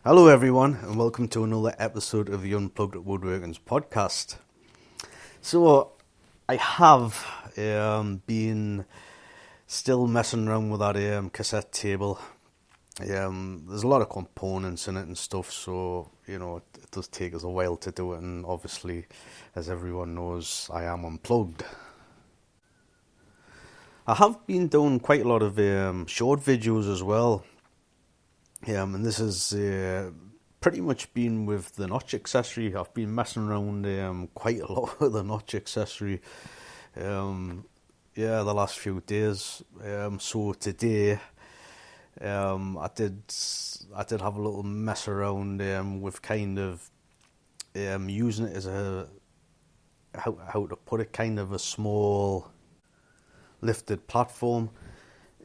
Hello everyone and welcome to another episode of the Unplugged Woodworking's podcast. So I have been still messing around with that cassette table. There's a lot of components in it and stuff, so it does take us a while to do it, and obviously, as everyone knows, I am unplugged. I have been doing quite a lot of short videos as well. And this is pretty much been with the notch accessory. I've been messing around quite a lot with the notch accessory. The last few days. So today, I did have a little mess around with kind of using it as a how to put it, kind of a small lifted platform.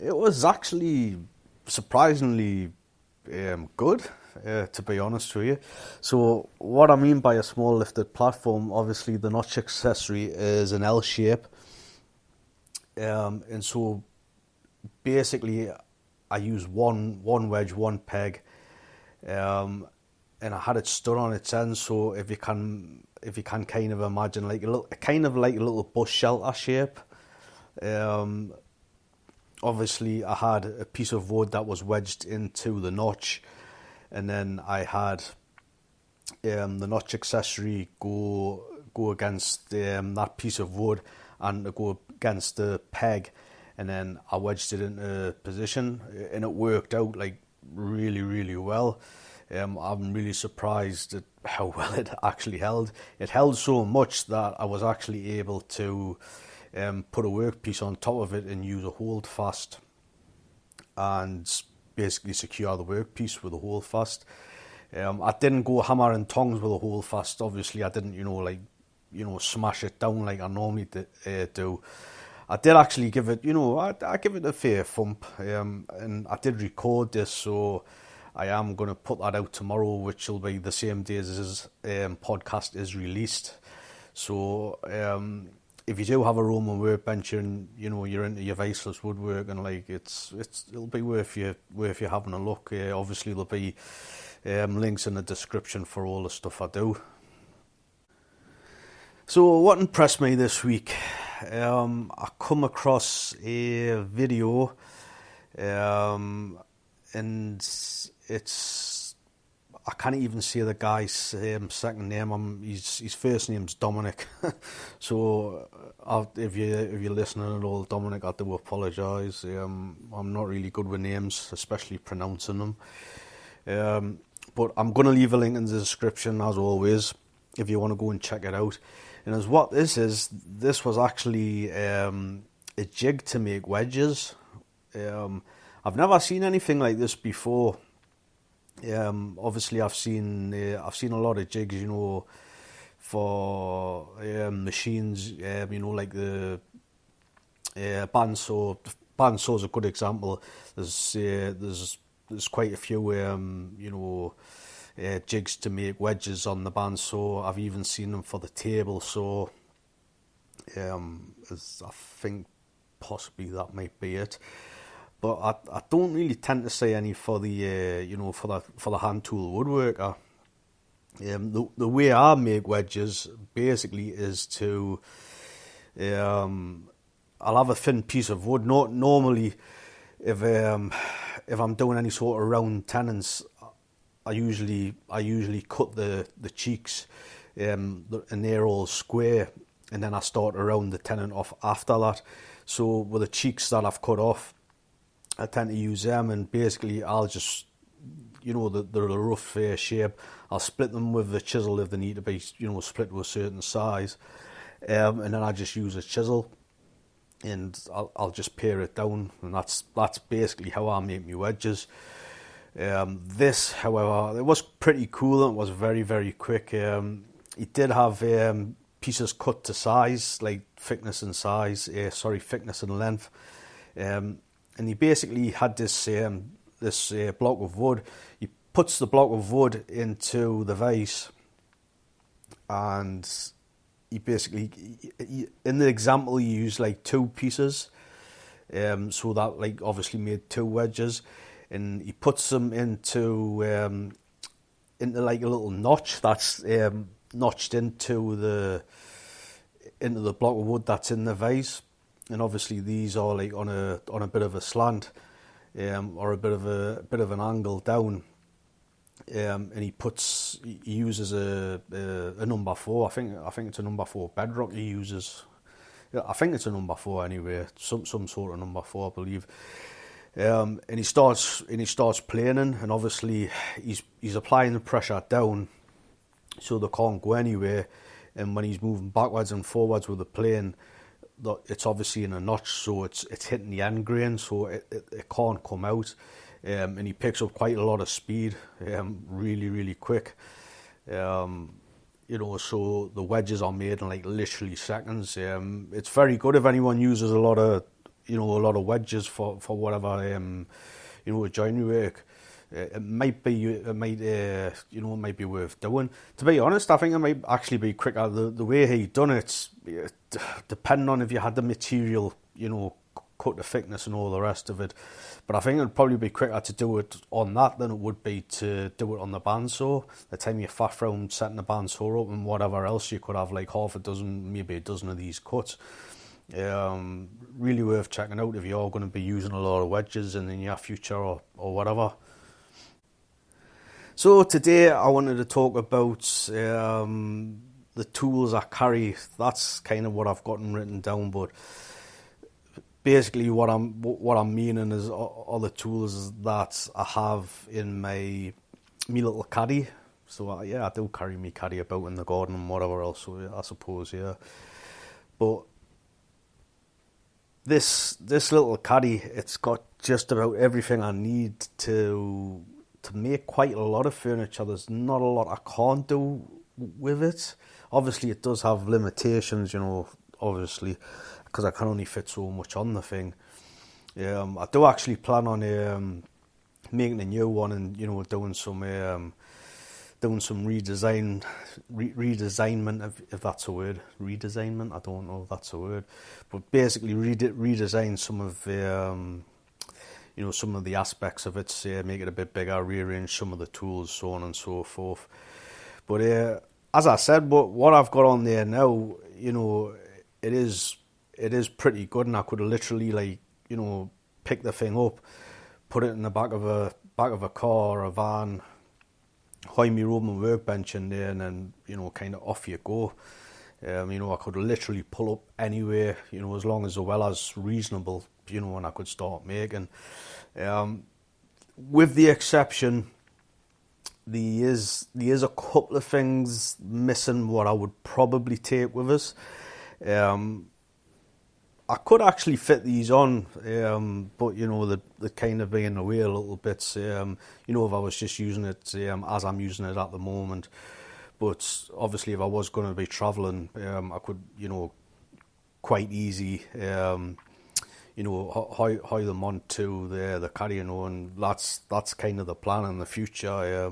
It was actually surprisingly good, to be honest with you. So what I mean by a small lifted platform, obviously the notch accessory is an L shape, and so basically I use one wedge, one peg, and I had it stood on its end. So if you can kind of imagine like a little bus shelter shape. Obviously, I had a piece of wood that was wedged into the notch, and then I had the notch accessory go against that piece of wood and go against the peg, and then I wedged it into position, and it worked out like really, really well. I'm really surprised at how well it actually held. It held so much that I was actually able to put a workpiece on top of it and use a hold fast and basically secure the workpiece with a hold fast. I didn't go hammer and tongs with a hold fast. Obviously, I didn't, smash it down like I normally do. I did actually give it, I give it a fair thump, and I did record this, so I am going to put that out tomorrow, which will be the same day as this podcast is released. So, if you do have a Roman workbench and you're into your vaseless woodworking, like it'll be worth you having a look. Obviously there'll be links in the description for all the stuff I do. So what impressed me this week? I come across a video, and I can't even say the guy's second name. His first name's Dominic. So if you're listening at all, Dominic, I do apologise. I'm not really good with names, especially pronouncing them. But I'm going to leave a link in the description as always if you want to go and check it out. And as what this was actually a jig to make wedges. I've never seen anything like this before. Obviously I've seen a lot of jigs, for machines, like the bandsaw. Bandsaw is a good example. There's quite a few jigs to make wedges on the bandsaw. I've even seen them for the table saw. I think possibly that might be it. But I don't really tend to say any for the for the hand tool woodworker. The way I make wedges basically is to I'll have a thin piece of wood. Normally, if I'm doing any sort of round tenons, I usually cut the cheeks, and they're all square, and then I start to round the tenon off after that. So with the cheeks that I've cut off, I tend to use them, and basically I'll just, the rough shape, I'll split them with the chisel if they need to be, split to a certain size, and then I just use a chisel, and I'll just pare it down, and that's basically how I make my wedges. This, however, it was pretty cool, and it was very, very quick. It did have pieces cut to size, like thickness and length. And he basically had this block of wood. He puts the block of wood into the vise, and he basically, in the example, he used like two pieces, so that like obviously made two wedges, and he puts them into into like a little notch that's notched into the block of wood that's in the vise, and obviously these are like on a bit of a slant, or a bit of an angle down, and he uses a number 4. I think it's a number 4 bedrock he uses. Yeah, I think it's a number 4 anyway, some sort of number 4, I believe. And he starts planing, and obviously he's applying the pressure down so they can't go anywhere. And when he's moving backwards and forwards with the plane, it's obviously in a notch, so it's hitting the end grain, so it can't come out. And he picks up quite a lot of speed, really, really quick. You know, so the wedges are made in like literally seconds. It's very good if anyone uses a lot of wedges for whatever, you know, joinery work. It might be worth doing. To be honest, I think it might actually be quicker. The way he done it, depending on if you had the material, you know, cut the thickness and all the rest of it. But I think it'd probably be quicker to do it on that than it would be to do it on the bandsaw. The time you faff around setting the bandsaw up and whatever else, you could have like half a dozen, maybe a dozen of these cuts. Really worth checking out if you're going to be using a lot of wedges in the near future or whatever. So today I wanted to talk about the tools I carry. That's kind of what I've gotten written down, but basically what I'm meaning is all the tools that I have in my little caddy. So yeah, I do carry my caddy about in the garden and whatever else, so yeah, I suppose, yeah. But this little caddy, it's got just about everything I need to make quite a lot of furniture. There's not a lot I can't do with it. Obviously it does have limitations, you know, obviously, because I can only fit so much on the thing. I do actually plan on making a new one and, you know, doing some redesignment, if that's a word. Redesignment, I don't know if that's a word, but basically redesign some of you know, some of the aspects of it, make it a bit bigger, rearrange some of the tools, so on and so forth. But as I said, what I've got on there now, you know, it is pretty good, and I could literally, like, you know, pick the thing up, put it in the back of a car or a van, hide my Roman workbench in there, and then, you know, kind of off you go. You know, I could literally pull up anywhere, you know, as long as the weather's reasonable, you know, and I could start making. With the exception, there is a couple of things missing what I would probably take with us. I could actually fit these on, but, you know, they're kind of being away a little bit, you know, if I was just using it as I'm using it at the moment. But obviously if I was going to be travelling, I could, you know, quite easy, you know, hire them onto the caddy, you know, and that's kind of the plan in the future.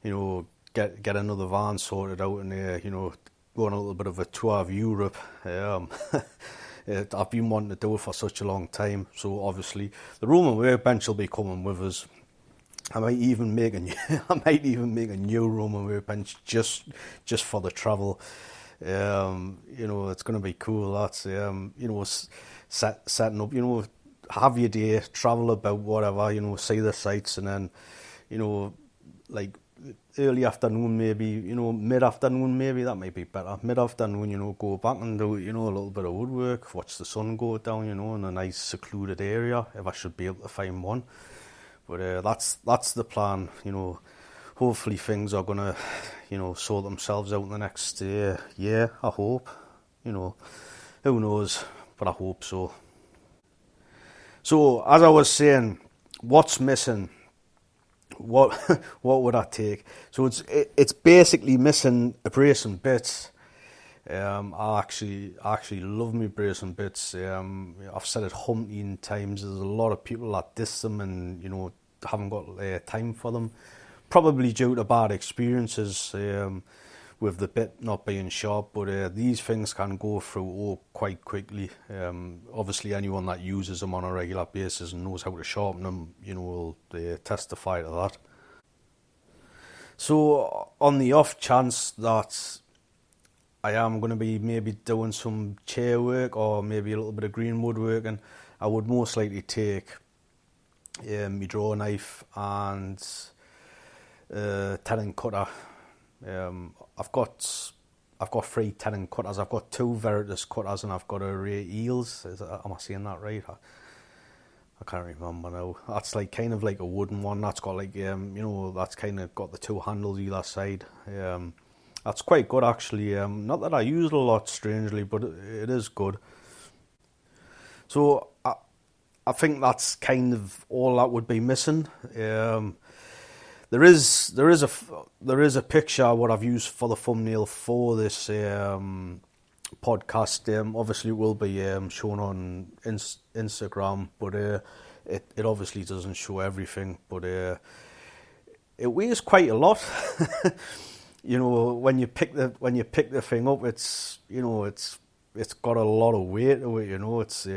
You know, get another van sorted out and, you know, go on a little bit of a tour of Europe. I've been wanting to do it for such a long time, so obviously the Roman workbench will be coming with us. I might even make a new Roman workbench just for the travel. You know, it's going to be cool. That's you know, setting up. You know, have your day, travel about, whatever. You know, see the sights, and then, you know, like early afternoon, maybe, you know, mid-afternoon, maybe that might be better. Mid-afternoon, you know, go back and do, you know, a little bit of woodwork, watch the sun go down, you know, in a nice secluded area, if I should be able to find one. But that's the plan, you know. Hopefully things are going to, you know, sort themselves out in the next year, I hope. You know, who knows, but I hope so. So, as I was saying, what's missing? What would I take? So it's basically missing a brace and bits. I actually love my brace and bits. I've said it umpteen times. There's a lot of people that diss them and, you know, haven't got time for them. Probably due to bad experiences with the bit not being sharp. But these things can go through quite quickly. Obviously, anyone that uses them on a regular basis and knows how to sharpen them, you know, will testify to that. So on the off chance that I am going to be maybe doing some chair work or maybe a little bit of green woodworking, I would most likely take my draw knife and tenon cutter. I've got 3 tenon cutters. I've got 2 Veritas cutters and I've got a Ray Eels. Am I saying that right? I can't remember now. That's like kind of like a wooden one. That's got like that's kind of got the 2 handles either side. That's quite good actually. Not that I use it a lot, strangely, but it is good. So I think that's kind of all that would be missing. There is a picture what I've used for the thumbnail for this podcast. Obviously, it will be shown on Instagram, but it obviously doesn't show everything. But it weighs quite a lot. When you pick the thing up, it's got a lot of weight to it. It's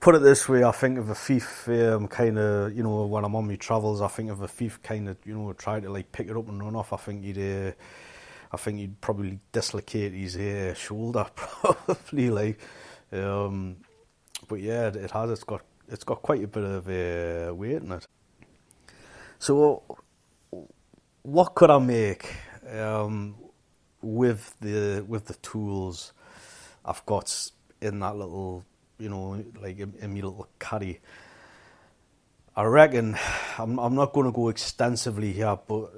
put it this way, I think if a thief kind of, when I'm on my travels, I think if a thief kind of, try to like pick it up and run off, I think he'd probably dislocate his shoulder, probably like. But yeah, it's got quite a bit of weight in it. So what could I make with the tools I've got in that little, like in my little caddy? I reckon I'm not going to go extensively here, but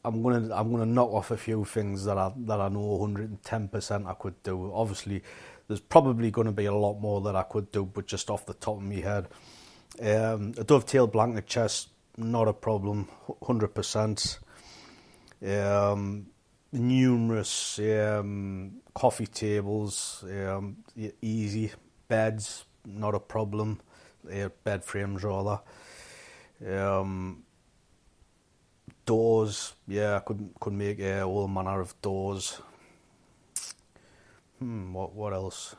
I'm gonna knock off a few things that I know 110% I could do. Obviously, there's probably going to be a lot more that I could do, but just off the top of my head, a dovetail blanket chest, not a problem, 100%. Numerous coffee tables, easy. Beds, not a problem. Bed frames rather. Doors, yeah, I could make all manner of doors. What else?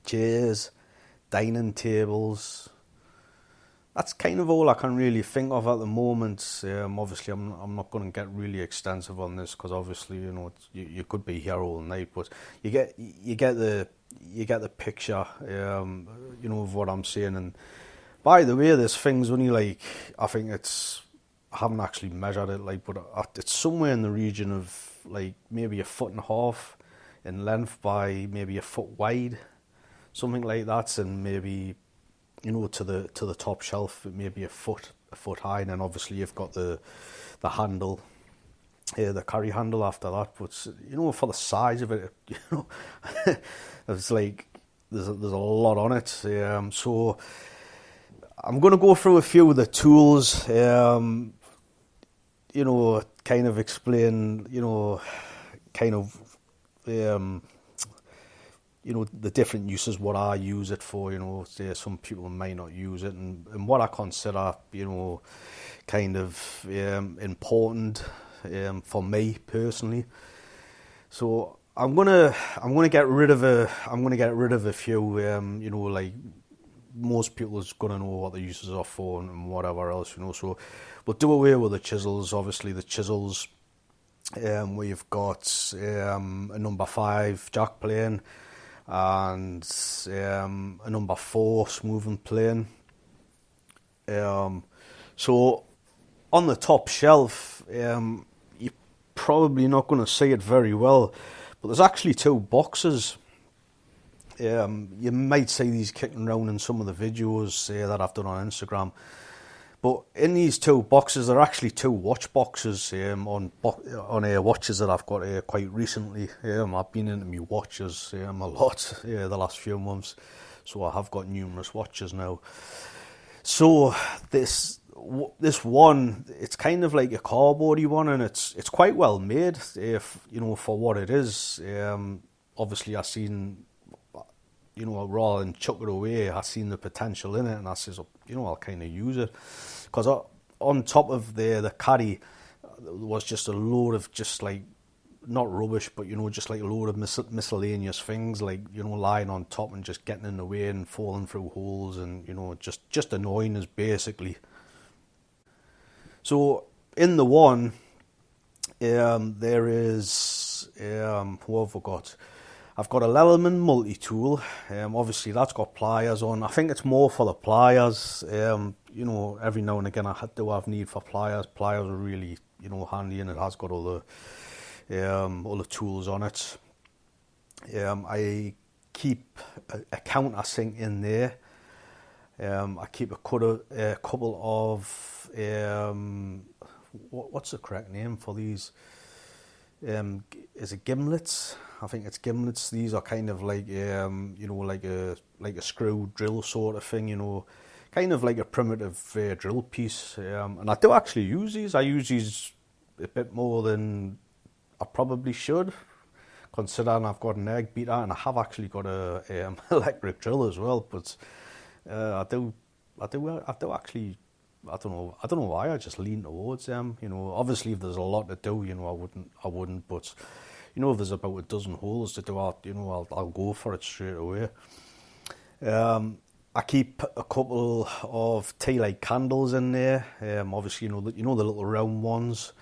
Chairs, dining tables. That's kind of all I can really think of at the moment. Obviously, I'm not going to get really extensive on this because obviously, you could be here all night, but you get the picture, of what I'm saying. And by the way, this thing's only like, I haven't actually measured it, like, but it's somewhere in the region of like maybe 1.5 feet in length by maybe 1 foot wide, something like that, and maybe, to the top shelf, maybe a foot high, and then obviously you've got the handle, the carry handle after that. But for the size of it, it's like there's a lot on it. So I'm going to go through a few of the tools, kind of explain, the different uses, what I use it for, say some people might not use it, and what I consider, kind of important for me personally. So I'm gonna get rid of a few, like most people's gonna know what the uses are for and whatever else, So we'll do away with the chisels. Obviously, the chisels. We've got a number 5 jack plane and a number 4 smoothing plane. So on the top shelf, you're probably not going to see it very well, but there's actually 2 boxes. You might see these kicking around in some of the videos that I've done on Instagram. But in these 2 boxes, there are actually 2 watch boxes on watches that I've got quite recently. I've been into my watches a lot the last few months, so I have got numerous watches now. So this one, it's kind of like a cardboardy one, and it's quite well made, for what it is. Obviously, I seen, rather than chuck it away, I seen the potential in it, and I says, I'll kind of use it. Because on top of the caddy was just a load of just like, not rubbish, but just like a load of miscellaneous things, like lying on top and just getting in the way and falling through holes, and just annoying us basically. So in the one, there is, what have I got? I've got a Levelman multi-tool. Obviously that's got pliers on. I think it's more for the pliers. You know, every now and again I do have need for pliers. Pliers are really, you know, handy, and it has got all the tools on it. I keep a countersink in there. I keep a couple of, what's the correct name for these? Is it gimlets? I think it's gimlets. These are kind of like, you know, like a screw drill sort of thing, you know, kind of like a primitive drill piece. And I do actually use these. I use these a bit more than I probably should, considering I've got an egg beater and I have actually got a electric drill as well. But I do actually. I don't know why I just lean towards them. You know, obviously if there's a lot to do, you know, I wouldn't. But you know, if there's about a dozen holes to do, I'll go for it straight away. I keep a couple of tea light candles in there. Obviously, you know the little round ones.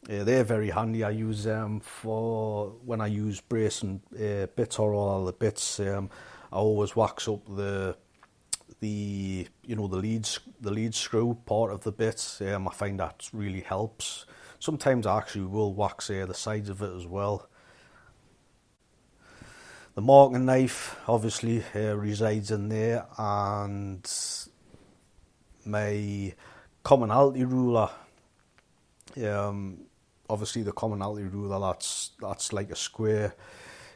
They're very handy. I use them for when I use bracing bits or all the bits. I always wax up the lead screw part of the bit. I find that really helps. Sometimes I actually will wax the sides of it as well. The marking knife obviously resides in there, and my Commonality Ruler. Obviously the Commonality Ruler, that's like a square.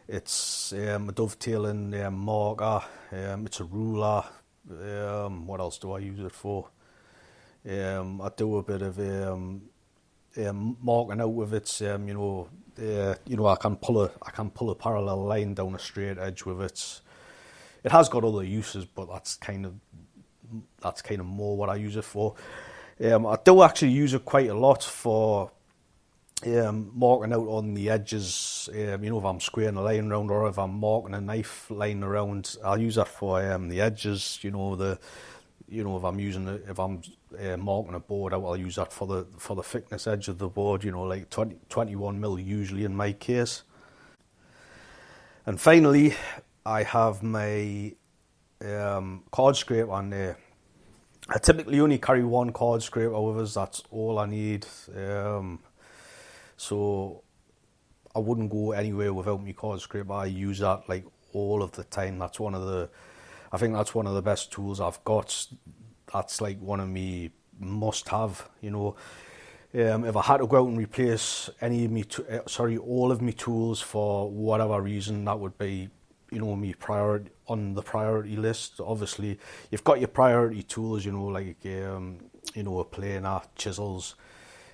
It's a dovetailing marker. It's a ruler. What else do I use it for? I do a bit of marking out with it. You know, I can pull a parallel line down a straight edge with it. It has got other uses, but that's kind of more what I use it for. I do actually use it quite a lot for marking out on the edges. You know, if I'm squaring a line around, or if I'm marking a knife line around, I'll use that for the edges. You know, if I'm marking a board out, I'll use that for the thickness edge of the board. You know, like 21mm usually in my case. And finally, I have my card scraper on there. I typically only carry one card scraper with us. That's all I need. So I wouldn't go anywhere without my card scraper. I use that like all of the time. I think that's one of the best tools I've got. That's like one of me must-have. You know, if I had to go out and replace all of my tools for whatever reason, that would be, you know, me priority on the priority list. Obviously, you've got your priority tools. You know, like you know, a planer, chisels,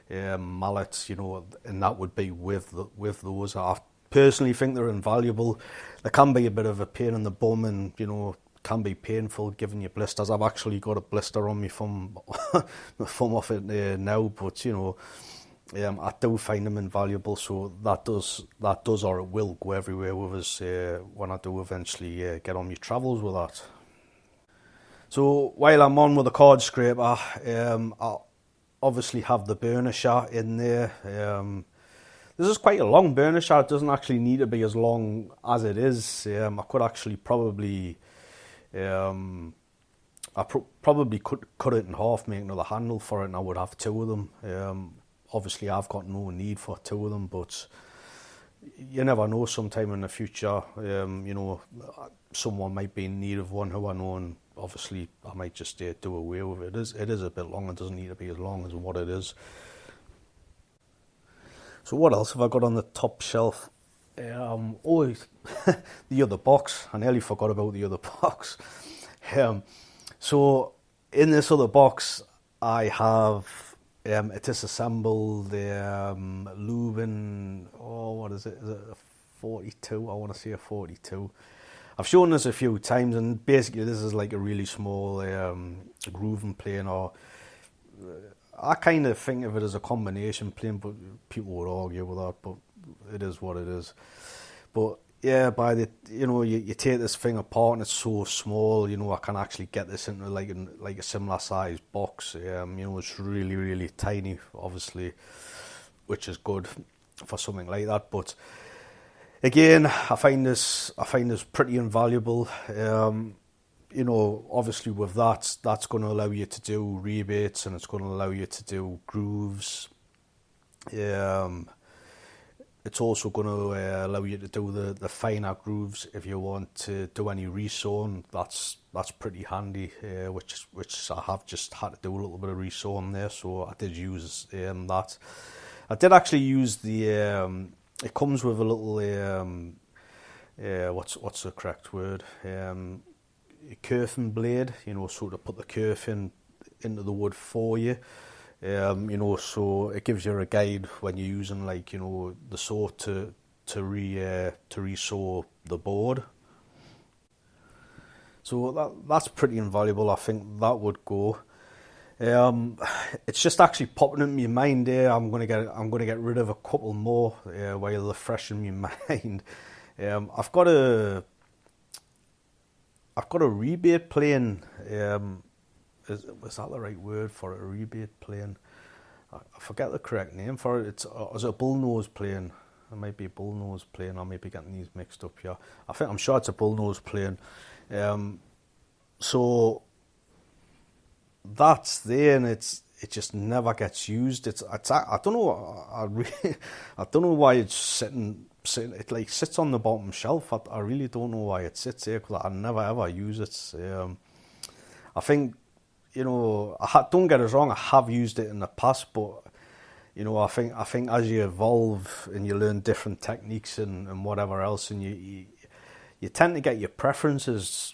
mallets, you know, and that would be with those. I personally think they're invaluable. They can be a bit of a pain in the bum, and you know, can be painful giving you blisters. I've actually got a blister on my thumb, my thumb off it now, but you know, I do find them invaluable. So that does or it will go everywhere with us when I do eventually get on my travels with that. So while I'm on with the card scraper, I obviously have the burnisher in there. This is quite a long burnisher. It doesn't actually need to be as long as it is. I could actually probably probably could cut it in half, make another handle for it, and I would have two of them. Obviously I've got no need for two of them, but you never know, sometime in the future, you know, someone might be in need of one who I know, and obviously I might just do away with it. It is a bit long. It doesn't need to be as long as what it is. So what else have I got on the top shelf? The other box. I nearly forgot about the other box. So in this other box, I have a disassembled Lubin. Oh, what is it? Is it a 42? I want to say a 42. I've shown this a few times, and basically this is like a really small grooving plane, or I kind of think of it as a combination plane, but people would argue with that, but it is what it is. But yeah, by the, you take this thing apart and it's so small, I can actually get this into like a similar size box. It's really, really tiny, obviously, which is good for something like that. But again, I find this pretty invaluable. Obviously with that's going to allow you to do rebates, and it's going to allow you to do grooves. It's also going to allow you to do the finer grooves if you want to do any resewing. That's pretty handy, which I have just had to do a little bit of resewing there, so I did use that. I did actually use the. It comes with a little. What's the correct word? Kerfing blade. So to put the kerf into the wood for you. So it gives you a guide when you're using the saw to resaw the board. So that's pretty invaluable. I think that would go. It's just actually popping in my mind there. I'm gonna get rid of a couple more while they're fresh in my mind. I've got a rebate plane. Is that the right word for it? A rebate plane? I forget the correct name for it. Is it a bullnose plane? It might be a bullnose plane. I may be getting these mixed up here. I'm sure it's a bullnose plane. So that's there, and it just never gets used. I don't know. I don't know why it's sitting. It like sits on the bottom shelf. I really don't know why it sits there, because I never ever use it. I think, don't get us wrong, I have used it in the past, but I think as you evolve and you learn different techniques and whatever else, and you tend to get your preferences,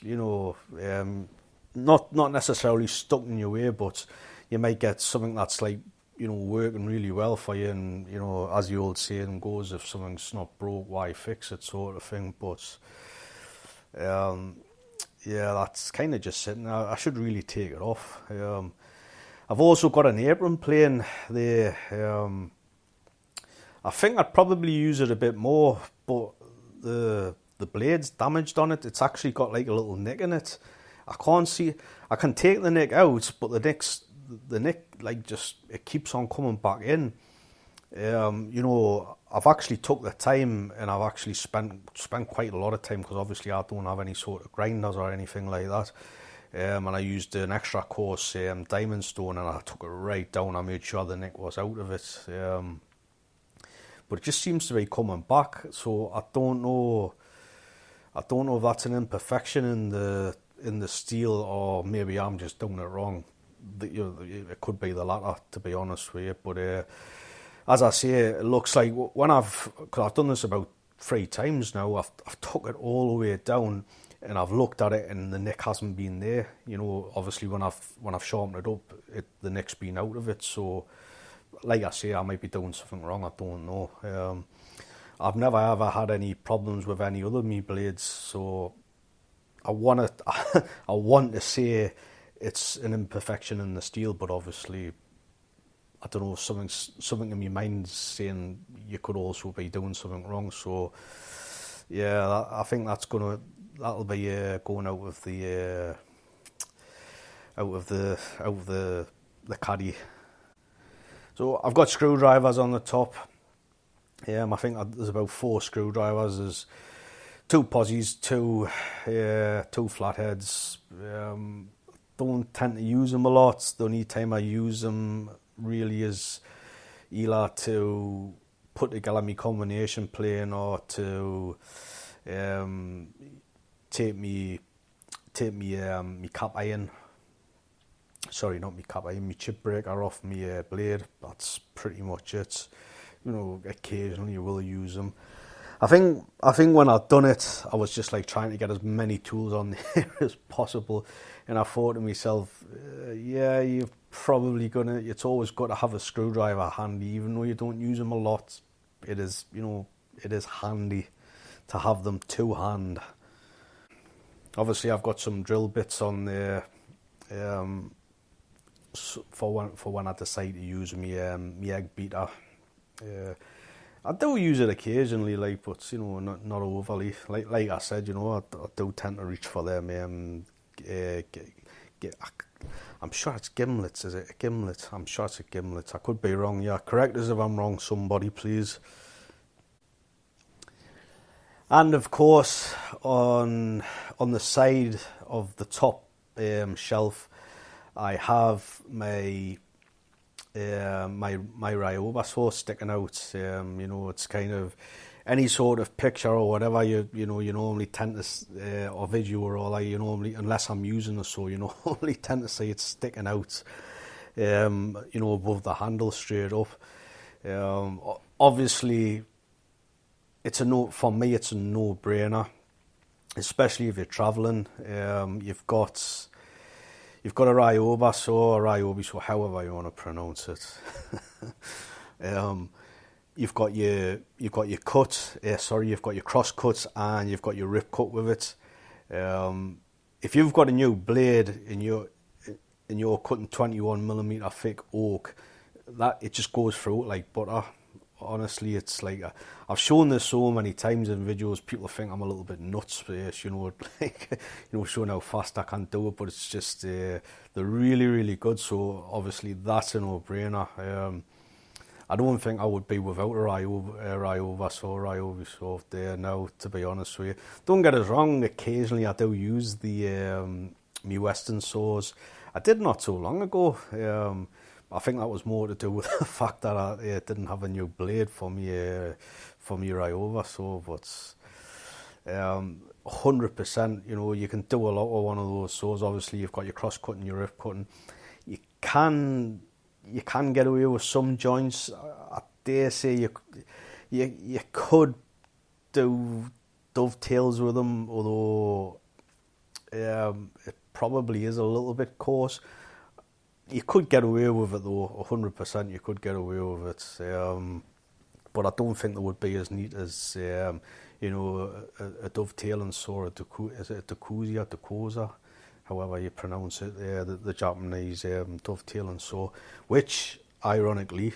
not necessarily stuck in your way, but you might get something that's like, working really well for you, and as the old saying goes, if something's not broke, why fix it, sort of thing. But yeah, that's kind of just sitting there. I should really take it off. I've also got an apron plane there. I think I'd probably use it a bit more, but the blade's damaged on it. It's actually got like a little nick in it. I can take the nick out, but the nick it keeps on coming back in. I've actually took the time, and I've actually spent quite a lot of time, because obviously I don't have any sort of grinders or anything like that. And I used an extra coarse diamond stone, and I took it right down. I made sure the nick was out of it. But it just seems to be coming back. So I don't know if that's an imperfection in the steel, or maybe I'm just doing it wrong. It could be the latter, to be honest with you. But as I say, it looks like because I've done this about 3 times now, I've took it all the way down, and I've looked at it, and the nick hasn't been there. Obviously when I've sharpened it up, the nick's been out of it. So, like I say, I might be doing something wrong. I don't know. I've never ever had any problems with any other me blades, so I want to say it's an imperfection in the steel, but obviously, I don't know, something in my mind's saying you could also be doing something wrong. So yeah, I think that'll be going out of the caddy. So I've got screwdrivers on the top. I think there's about 4 screwdrivers. There's 2 posies, 2 flatheads. Don't tend to use them a lot. The only time I use them really is either to put together my combination plane, or to take me cap iron. Sorry, not me cap iron, my chip breaker off my blade. That's pretty much it. Occasionally you will use them. I think when I'd done it, I was just like trying to get as many tools on there as possible, and I thought to myself, you're probably it's always got to have a screwdriver handy, even though you don't use them a lot. It is handy to have them to hand. Obviously, I've got some drill bits on there for when I decide to use my egg beater. I do use it occasionally, like, but not overly. Like I said, I do tend to reach for them. Uh, g- I'm sure it's gimlets. Is it a gimlet? I'm sure it's a gimlet. I could be wrong. Yeah, correct us if I'm wrong. Somebody, please. And of course, on the side of the top shelf, I have my my Ryoba sauce sticking out. It's kind of any sort of picture or whatever you normally tend to or video or all that, you normally, unless I'm using a saw, you normally tend to see it sticking out, above the handle straight up. Obviously, for me it's a no-brainer, especially if you're traveling. You've got a Ryoba saw, or Ryobi saw, however you want to pronounce it. You've got your cut, you've got your cross cuts, and you've got your rip cut with it. If you've got a new blade and you're cutting 21mm thick oak, that it just goes through it like butter. Honestly, it's like I've shown this so many times in videos. People think I'm a little bit nuts, showing how fast I can do it. But it's just they're really, really good. So obviously that's a no-brainer. I don't think I would be without a Ryoba saw, Ryobi saw there now, to be honest with you. Don't get us wrong, occasionally I do use the me Western saws. I did not so long ago. I think that was more to do with the fact that I didn't have a new blade for me Ryoba saw, but 100%, you can do a lot with one of those saws. Obviously, you've got your cross cutting, your rip cutting. You can get away with some joints. I dare say you could do dovetails with them, although it probably is a little bit coarse. You could get away with it though, 100%. You could get away with it, but I don't think they would be as neat as a dovetailing saw. Is it a Dakosa? However you pronounce it, the Japanese dovetailing saw, which ironically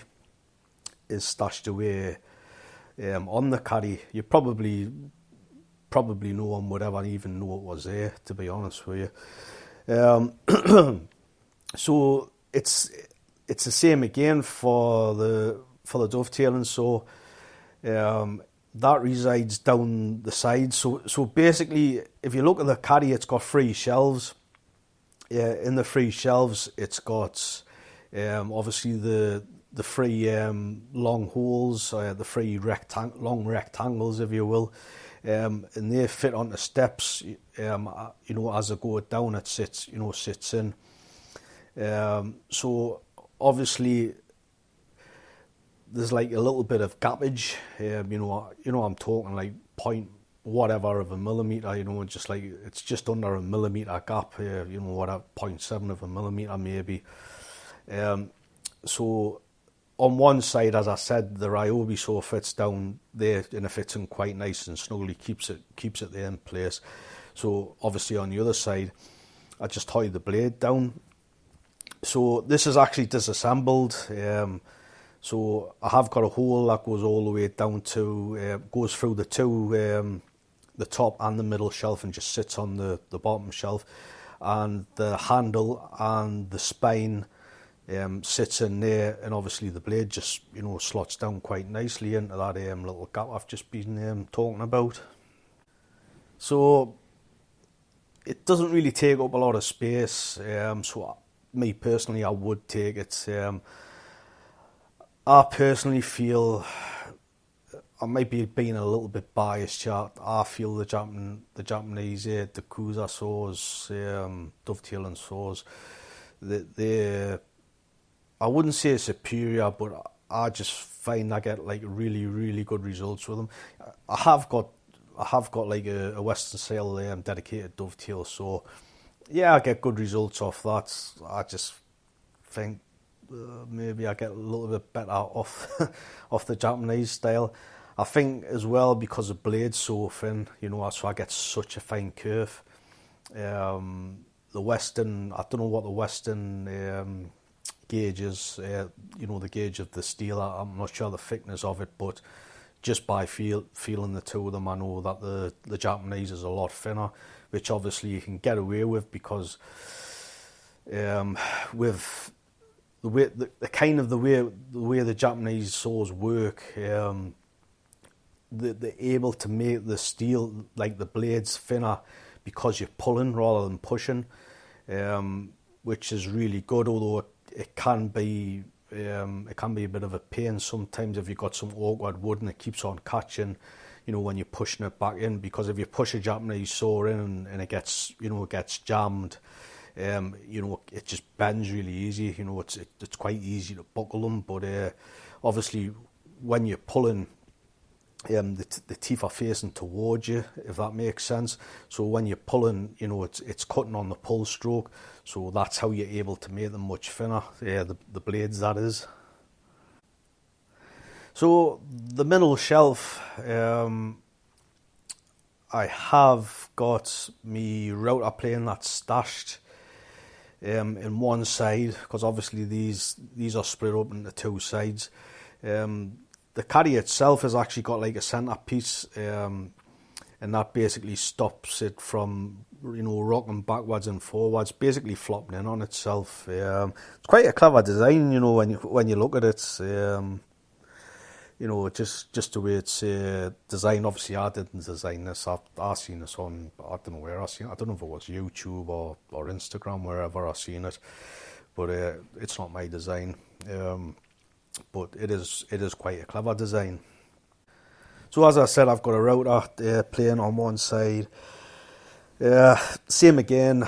is stashed away on the caddy. You probably no one would ever even know it was there, to be honest with you. So it's the same again for the dovetailing saw. That resides down the side. So basically, if you look at the caddy, it's got 3 shelves. In the 3 shelves, it's got obviously the 3 long holes, the 3 long rectangles, if you will, and they fit onto steps. As they go down, it sits in. So obviously there's like a little bit of gappage. I'm talking like point whatever of a millimeter. Just like it's just under a millimeter gap. 0.7 of a millimeter maybe. So on one side, as I said, the Ryobi saw fits down there and it fits in quite nice and snugly, keeps it there in place. So obviously on the other side, I just tie the blade down. So this is actually disassembled. So I have got a hole that goes all the way down to, goes through the two, the top and the middle shelf, and just sits on the bottom shelf. And the handle and the spine sits in there, and obviously the blade just, slots down quite nicely into that little gap I've just been talking about. So it doesn't really take up a lot of space. So me personally, I would take it. I personally feel, I might be being a little bit biased here. I feel the Japanese Dakosa saws, dovetailing saws, they I wouldn't say superior, but I just find I get like really, really good results with them. I have got like a Western style dedicated dovetail, so yeah, I get good results off that. I just think maybe I get a little bit better off off the Japanese style. I think as well because the blade's so thin, so I get such a fine curve. The Western, I don't know what the Western gauge is, the gauge of the steel. I'm not sure the thickness of it, but just by feeling the two of them, I know that the Japanese is a lot thinner, which obviously you can get away with because with the way the Japanese saws work, they're able to make the steel, like the blades, thinner because you're pulling rather than pushing, which is really good. Although it can be a bit of a pain sometimes if you've got some awkward wood and it keeps on catching, when you're pushing it back in. Because if you push a Japanese saw in and it gets jammed, it just bends really easy. It's quite easy to buckle them, but obviously when you're pulling, the teeth are facing towards you, if that makes sense. So when you're pulling, it's cutting on the pull stroke. So that's how you're able to make them much thinner. The blades, that is. So the middle shelf, I have got me router plane that's stashed in one side, because obviously these are split up into two sides. The caddy itself has actually got like a centre piece, and that basically stops it from rocking backwards and forwards, basically flopping in on itself. It's quite a clever design, when you look at it. Just the way it's designed. Obviously, I didn't design this. I've seen this on, I don't know where I seen it. I don't know if it was YouTube or Instagram, wherever I seen it. But it's not my design. But it is quite a clever design. So as I said, I've got a router plane on one side. Same again.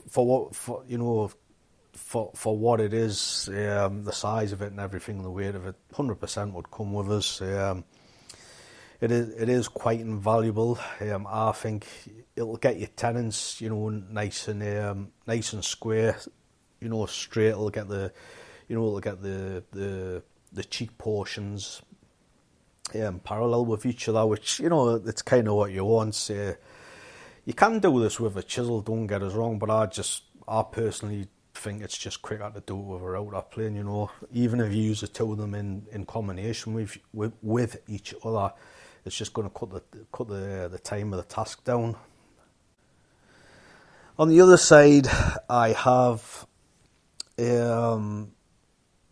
For what it is, the size of it and everything, the weight of it, 100% would come with us. It is quite invaluable. I think it'll get your tenons, nice and square, straight. It'll get the cheek portions parallel with each other, which it's kind of what you want. You can do this with a chisel, don't get us wrong, but I personally think it's just quicker to do it with a router plane. Even if you use the two of them in combination with each other, it's just going to cut the time of the task down. On the other side, I have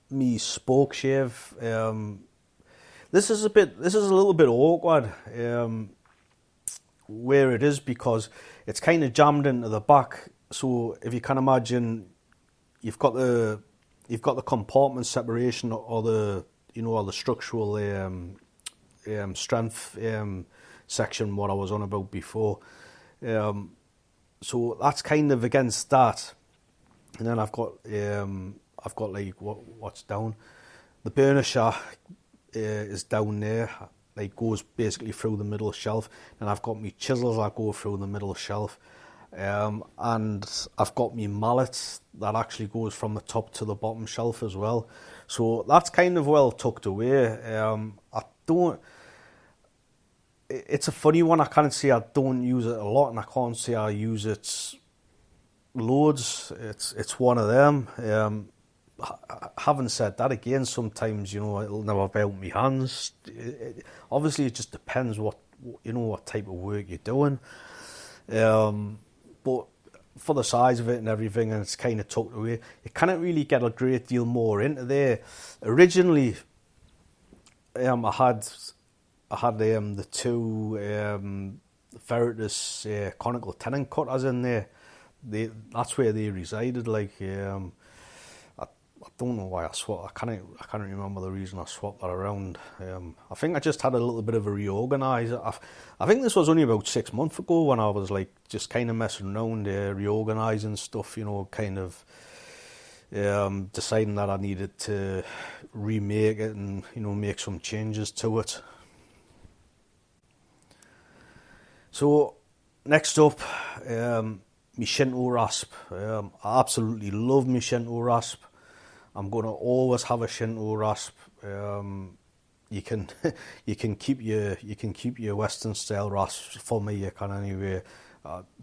me Spokeshave. This is a little bit awkward where it is, because it's kind of jammed into the back. So if you can imagine, you've got the compartment separation, or the structural strength section, what I was on about before. So that's kind of against that, and then I've got like what's down. The burner shaft is down there, like goes basically through the middle shelf, and I've got me chisels that go through the middle shelf, and I've got me mallets that actually goes from the top to the bottom shelf as well. So that's kind of well tucked away. It's a funny one. I can't say I don't use it a lot, and I can't say I use it loads. It's one of them. Having said that, again, sometimes it'll never be out my hands. Obviously, it just depends what type of work you're doing. But for the size of it and everything, and it's kind of tucked away, you can't really get a great deal more into there. Originally, I had the two Veritas conical tenon cutters in there. That's where they resided. I don't know why I swapped. I can't remember the reason I swapped that around. I think I just had a little bit of a reorganise. I think this was only about 6 months ago when I was just kind of messing around, reorganising stuff. Kind of deciding that I needed to remake it and make some changes to it. So next up, my Shinto rasp. I absolutely love my Shinto rasp. I'm going to always have a Shinto rasp. You can keep your Western style rasps for me. You can anyway.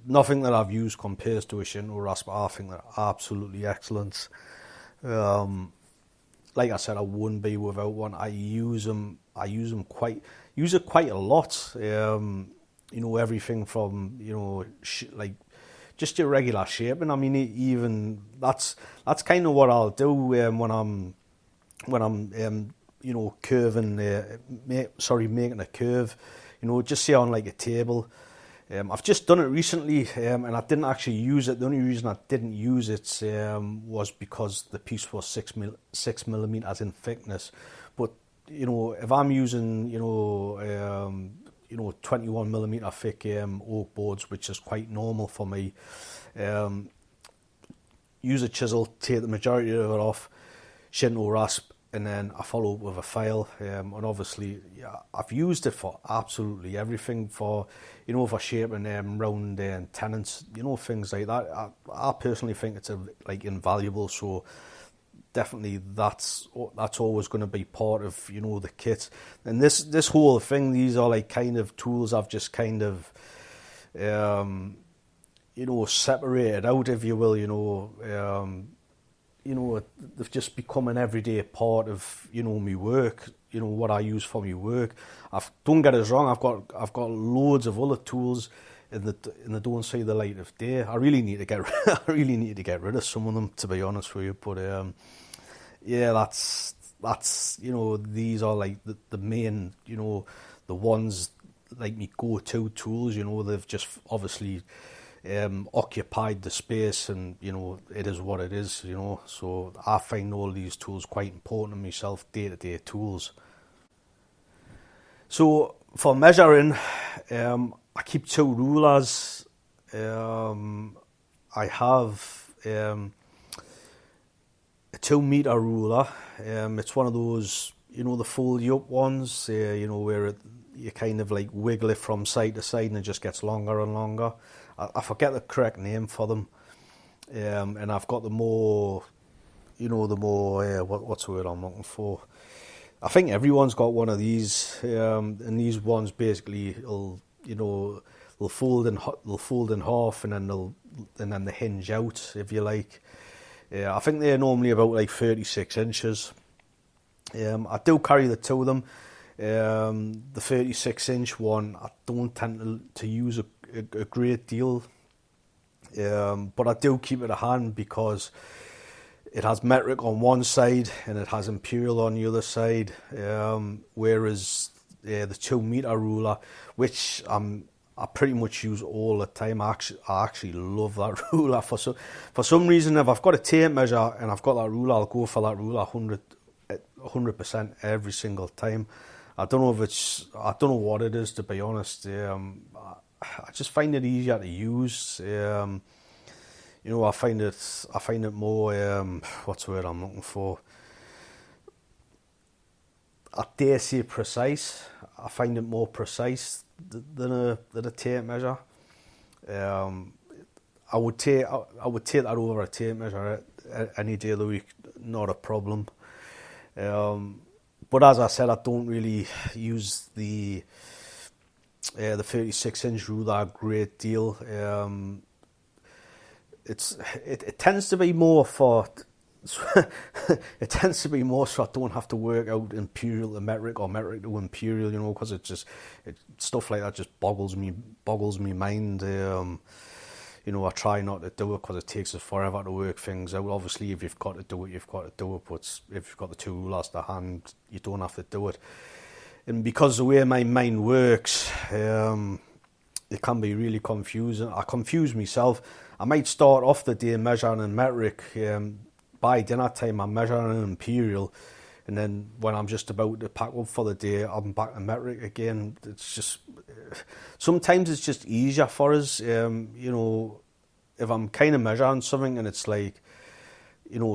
Nothing that I've used compares to a Shinto rasp. I think they're absolutely excellent. like I said, I wouldn't be without one. I use them. Use it quite a lot. Everything from like just your regular shaping. I mean, even that's kind of what I'll do when I'm curving. Making a curve. Just say on like a table. I've just done it recently, and I didn't actually use it. The only reason I didn't use it was because the piece was 6 millimeters in thickness. But if I'm using 21 millimeter thick oak boards, which is quite normal for me, use a chisel, take the majority of it off, Shinto rasp, and then I follow up with a file. And obviously, yeah, I've used it for absolutely everything, for for shaping round tenons, things like that. I personally think it's invaluable. So definitely that's always going to be part of the kit. And this whole thing, these are like kind of tools I've just kind of separated out, if you will. They've just become an everyday part of my work. What I use for my work. Don't get us wrong. I've got loads of other tools, and they don't see the light of day. I really need to get rid of some of them, to be honest with you. But yeah, that's these are like the main the ones like me go-to tools. They've just obviously occupied the space, and it is what it is. So I find all these tools quite important to myself, day-to-day tools. So for measuring, I keep 2 rulers. I have a 2 meter ruler. It's one of those the fold up ones, where you kind of like wiggle it from side to side and it just gets longer and longer. I forget the correct name for them, and I've got the more, what's the word I'm looking for? I think everyone's got one of these, and these ones basically they'll fold in half, and then they hinge out, if you like. I think they're normally about like 36 inches. I do carry the 2 of them. The 36-inch one, I don't tend to use a great deal, but I do keep it at hand because it has metric on one side and it has imperial on the other side, whereas the 2 meter ruler, which I pretty much use all the time. I actually love that ruler. For some reason, if I've got a tape measure and I've got that ruler, I'll go for that ruler 100% every single time. I don't know what it is, to be honest. I just find it easier to use. I find it more, what's the word I'm looking for? I dare say precise. I find it more precise than a tape measure. I would take that over a tape measure any day of the week, not a problem. But as I said, I don't really use the 36-inch ruler a great deal. It tends to be more for it tends to be more so I don't have to work out imperial to metric or metric to imperial, because stuff like that just boggles me mind. I try not to do it because it takes us forever to work things out. Obviously, if you've got to do it, you've got to do it. But if you've got the 2 rulers to hand, you don't have to do it. And because the way my mind works, it can be really confusing. I confuse myself. I might start off the day measuring in metric. By dinner time, I'm measuring in imperial. And then when I'm just about to pack up for the day, I'm back in metric again. It's just, sometimes it's just easier for us, if I'm kind of measuring something and it's like,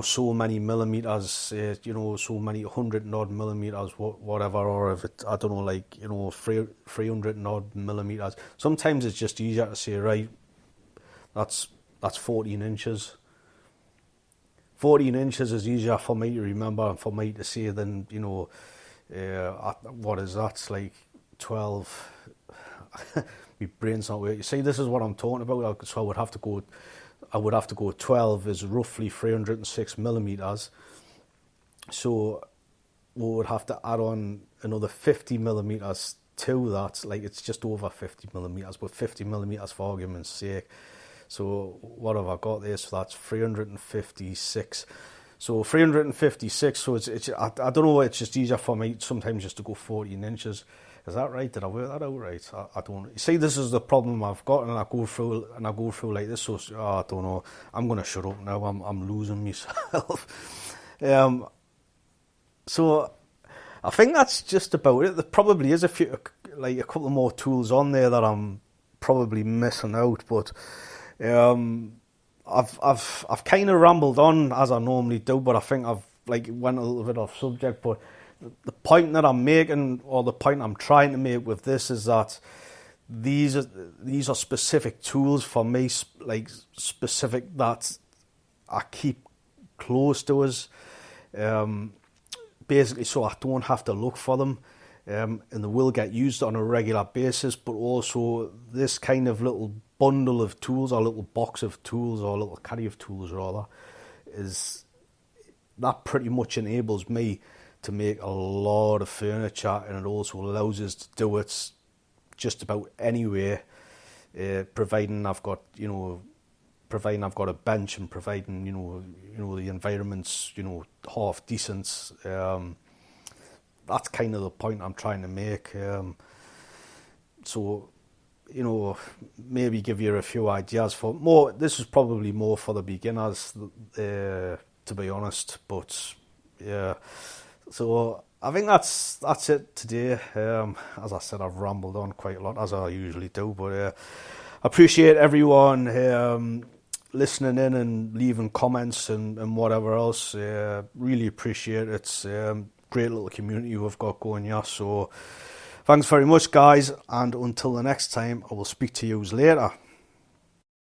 so many millimeters, so many 100 and odd millimeters, whatever, or if it, I don't know, like, 300 and odd millimeters. Sometimes it's just easier to say, right, that's 14 inches. 14 inches is easier for me to remember and for me to say than, what is that? It's like 12. My brain's not working. See, this is what I'm talking about. So I would have to go 12 is roughly 306 millimeters. So we would have to add on another 50 millimeters to that. Like, it's just over 50 millimeters, but 50 millimeters for argument's sake. So what have I got there? So that's 356. So 356. So it's I don't know. It's just easier for me sometimes just to go 14 inches. Is that right? Did I work that out right? I don't see. This is the problem I've got, and I go through like this. So I don't know. I'm gonna shut up now. I'm losing myself. So I think that's just about it. There probably is a couple more tools on there that I'm probably missing out, but I've kind of rambled on as I normally do, but I think I've went a little bit off subject. But the point that I'm making, or the point I'm trying to make with this, is that these are specific tools for me, like specific, that I keep close to us, basically, so I don't have to look for them, and they will get used on a regular basis. But also, this kind of little bundle of tools, or little box of tools, or little caddy of tools rather, is that pretty much enables me to make a lot of furniture, and it also allows us to do it just about anywhere, providing I've got a bench, and providing the environment's half decent. That's kind of the point I'm trying to make. So maybe give you a few ideas for more. This is probably more for the beginners, to be honest. But yeah, so I think that's it today. As I said, I've rambled on quite a lot, as I usually do. But I appreciate everyone listening in and leaving comments and whatever else. Really appreciate it. It's great little community we've got going here. So thanks very much, guys, and until the next time, I will speak to you later.